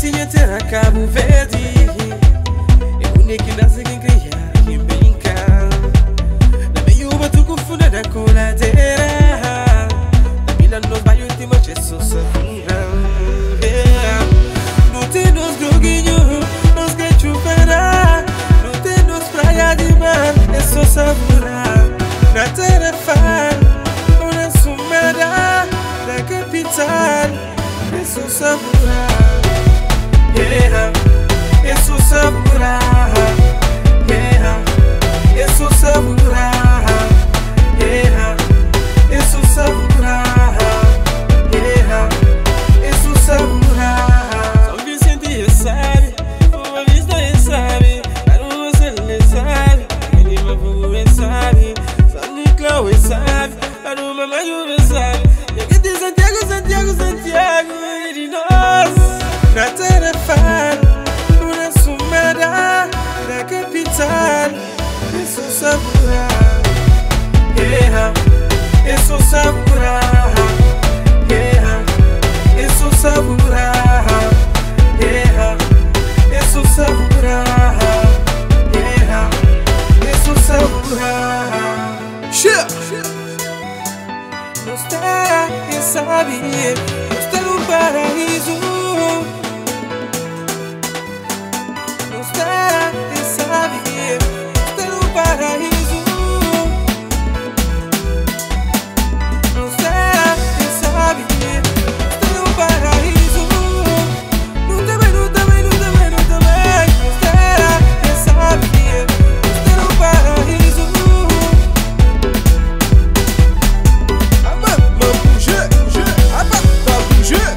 Sinha terra Cabo Verde. É única que nasce quem criar, quem brinca. Na meio batu com funda da coladeira. Na mina no bairro tem uma Jesus segura. Não tem nos groguinhos, nos que chupará. Não tem nos praia de mar, é só sabura. Na terra far, uma sumada da capital, é só sabura. Yeah, isso sabura. Yeah, isso sabura. Yeah, isso sabura. Yeah, isso sabura. São Vicente já sabe, uma vista já sabe, para você ele sabe, ele vai voar sabe, São Nicolau já sabe, para uma mãe sabe, e aqui de Santiago, Santiago, Santiago, e de nós. Na terra far, uma sumada da capital, isso sabura. Yeah, isso sabura. Yeah, isso sabura. Yeah, isso sabura. Yeah, isso sabura. Nos terra e sabe, nos terra no paraíso. E sabe, tem um paraíso. Não será, e sabe, tem um paraíso. Não também, não também, não também, não também. Não será, e sabe, tem um paraíso. Aba, bouger, bouger, aba, bouger,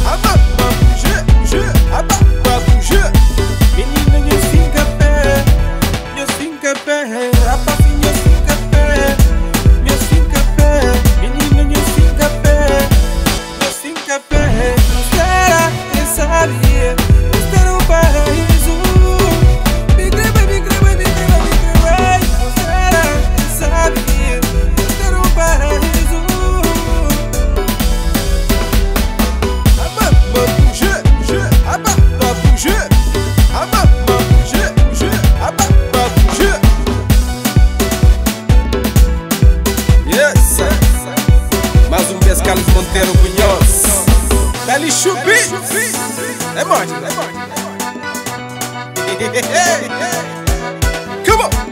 aba, bouger, bouger, aba, bouger. Menina, eu sinto pé, eu sinto pé, rapaz, eu sinto pé, eu sinto pé, menina, eu sinto pé, eu sinto pé. Não será, quem sabe, este era um paraíso. Me greba, me greba, me greba, me greba. Não será, quem sabe, este era um paraíso. Aba, bouger, bouger, aba, bouger, aba. Mais vez Carlos Monteiro Cunhoz, Dali Chupi, é mãe, Come on.